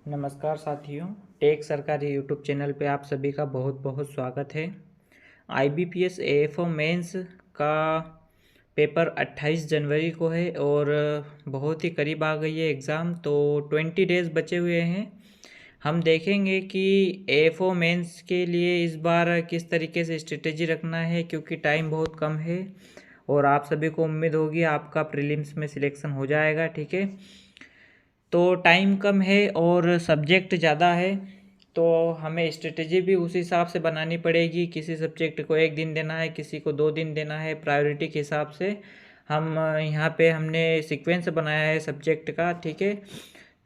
नमस्कार साथियों, टेक सरकारी यूट्यूब चैनल पे आप सभी का बहुत बहुत स्वागत है। IBPS AFO मेंस का पेपर 28 जनवरी को है और बहुत ही करीब आ गई है एग्ज़ाम। तो 20 डेज़ बचे हुए हैं। हम देखेंगे कि AFO मेंस के लिए इस बार किस तरीके से स्ट्रेटेजी रखना है, क्योंकि टाइम बहुत कम है और आप सभी को उम्मीद होगी आपका प्रीलिम्स में सिलेक्शन हो जाएगा। ठीक है, तो टाइम कम है और सब्जेक्ट ज़्यादा है, तो हमें स्ट्रेटेजी भी उस हिसाब से बनानी पड़ेगी। किसी सब्जेक्ट को 1 दिन देना है, किसी को 2 दिन देना है, प्रायोरिटी के हिसाब से। हम यहाँ पे हमने सीक्वेंस बनाया है सब्जेक्ट का। ठीक है,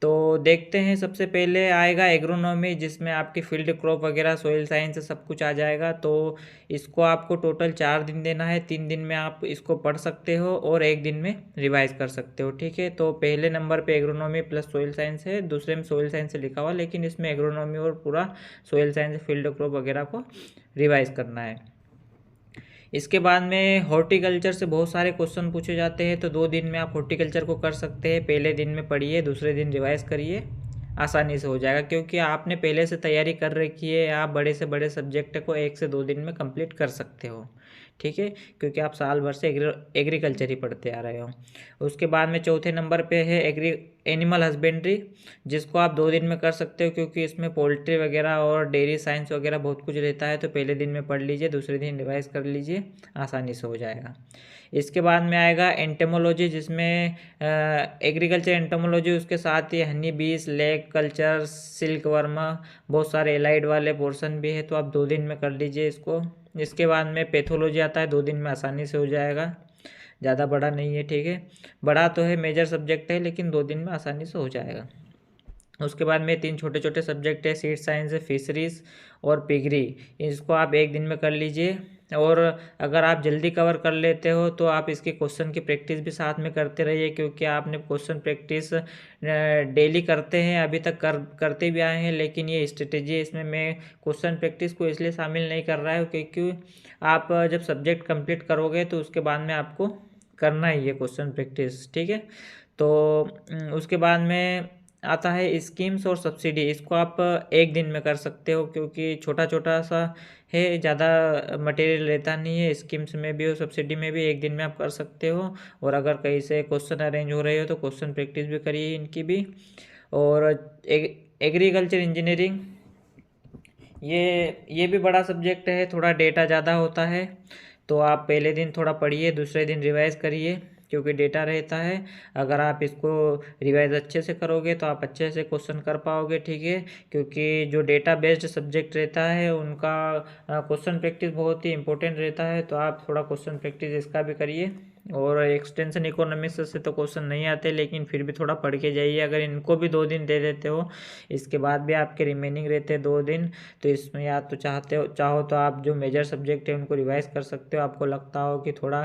तो देखते हैं। सबसे पहले आएगा एग्रोनॉमी, जिसमें आपकी फील्ड क्रॉप वगैरह, सोइल साइंस सब कुछ आ जाएगा। तो इसको आपको टोटल 4 दिन देना है। 3 दिन में आप इसको पढ़ सकते हो और 1 दिन में रिवाइज कर सकते हो। ठीक है, तो पहले नंबर पे एग्रोनॉमी प्लस सोइल साइंस है, दूसरे में सोइल साइंस से लिखा हुआ, लेकिन इसमें एग्रोनॉमी और पूरा सोइल साइंस फील्ड क्रॉप वगैरह को रिवाइज करना है। इसके बाद में हॉर्टिकल्चर से बहुत सारे क्वेश्चन पूछे जाते हैं, तो 2 दिन में आप हॉर्टिकल्चर को कर सकते हैं। पहले दिन में पढ़िए, दूसरे दिन रिवाइज करिए, आसानी से हो जाएगा, क्योंकि आपने पहले से तैयारी कर रखी है। आप बड़े से बड़े सब्जेक्ट को 1 से 2 दिन में कंप्लीट कर सकते हो। ठीक है, क्योंकि आप साल भर से एग्रीकल्चर ही पढ़ते आ रहे हो। उसके बाद में चौथे नंबर पे है एनिमल हस्बेंड्री, जिसको आप 2 दिन में कर सकते हो, क्योंकि इसमें पोल्ट्री वगैरह और डेयरी साइंस वगैरह बहुत कुछ रहता है। तो पहले दिन में पढ़ लीजिए, दूसरे दिन रिवाइज कर लीजिए, आसानी से हो जाएगा। इसके बाद में आएगा एंटोमोलॉजी, जिसमें एग्रीकल्चर एंटोमोलॉजी, उसके साथ ही हनी बीस, लेक कल्चर, सिल्क वर्मा, बहुत सारे एलाइड वाले पोर्शन भी है। तो आप 2 दिन में कर लीजिए इसको। इसके बाद में पैथोलॉजी आता है, 2 दिन में आसानी से हो जाएगा, ज़्यादा बड़ा नहीं है। ठीक है, बड़ा तो है, मेजर सब्जेक्ट है, लेकिन 2 दिन में आसानी से हो जाएगा। उसके बाद में 3 छोटे छोटे सब्जेक्ट है, सीड साइंस, फिशरीज और पिगरी। इसको आप 1 दिन में कर लीजिए। और अगर आप जल्दी कवर कर लेते हो तो आप इसके क्वेश्चन की प्रैक्टिस भी साथ में करते रहिए, क्योंकि आपने क्वेश्चन प्रैक्टिस डेली करते हैं, अभी तक करते भी आए हैं। लेकिन ये स्ट्रेटेजी, इसमें मैं क्वेश्चन प्रैक्टिस को इसलिए शामिल नहीं कर रहा हूँ क्योंकि आप जब सब्जेक्ट कंप्लीट करोगे तो उसके बाद में आपको करना ही है क्वेश्चन प्रैक्टिस। ठीक है, तो उसके बाद में आता है स्कीम्स और सब्सिडी। इसको आप 1 दिन में कर सकते हो, क्योंकि छोटा छोटा सा है, ज़्यादा मटेरियल रहता नहीं है। स्कीम्स में भी और सब्सिडी में भी 1 दिन में आप कर सकते हो। और अगर कहीं से क्वेश्चन अरेंज हो रहे हो तो क्वेश्चन प्रैक्टिस भी करिए इनकी भी। और एग्रीकल्चर इंजीनियरिंग, ये भी बड़ा सब्जेक्ट है, थोड़ा डेटा ज़्यादा होता है। तो आप पहले दिन थोड़ा पढ़िए, दूसरे दिन रिवाइज करिए, क्योंकि डेटा रहता है। अगर आप इसको रिवाइज अच्छे से करोगे तो आप अच्छे से क्वेश्चन कर पाओगे। ठीक है, क्योंकि जो डेटा बेस्ड सब्जेक्ट रहता है उनका क्वेश्चन प्रैक्टिस बहुत ही इंपॉर्टेंट रहता है। तो आप थोड़ा क्वेश्चन प्रैक्टिस इसका भी करिए। और एक्सटेंशन इकोनॉमिक्स से तो क्वेश्चन नहीं आते, लेकिन फिर भी थोड़ा पढ़ के जाइए। अगर इनको भी 2 दिन दे देते हो, इसके बाद भी आपके रिमेनिंग रहते हैं 2 दिन, तो इसमें या तो चाहो तो आप जो मेजर सब्जेक्ट है उनको रिवाइज कर सकते हो। आपको लगता हो कि थोड़ा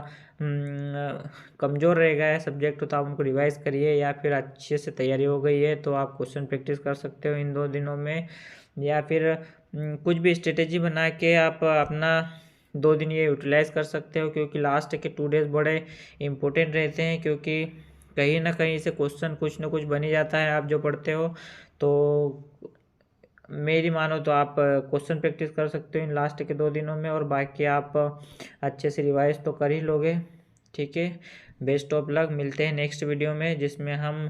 कमज़ोर रह गया है सब्जेक्ट, तो आप उनको रिवाइज करिए। या फिर अच्छे से तैयारी हो गई है तो आप क्वेश्चन प्रैक्टिस कर सकते हो इन 2 दिनों में। या फिर कुछ भी स्ट्रेटेजी बना के आप अपना 2 दिन ये यूटिलाइज़ कर सकते हो, क्योंकि लास्ट के 2 डेज बड़े इंपॉर्टेंट रहते हैं। क्योंकि कहीं ना कहीं से क्वेश्चन कुछ ना कुछ बन ही जाता है आप जो पढ़ते हो। तो मेरी मानो तो आप क्वेश्चन प्रैक्टिस कर सकते हो इन लास्ट के 2 दिनों में, और बाकी आप अच्छे से रिवाइज तो कर ही लोगे। ठीक है, बेस्ट ऑफ लक। मिलते हैं नेक्स्ट वीडियो में, जिसमें हम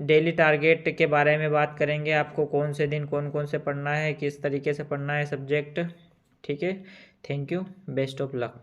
डेली टारगेट के बारे में बात करेंगे। आपको कौन से दिन कौन कौन से पढ़ना है, किस तरीके से पढ़ना है सब्जेक्ट। ठीक है, thank you, best of luck.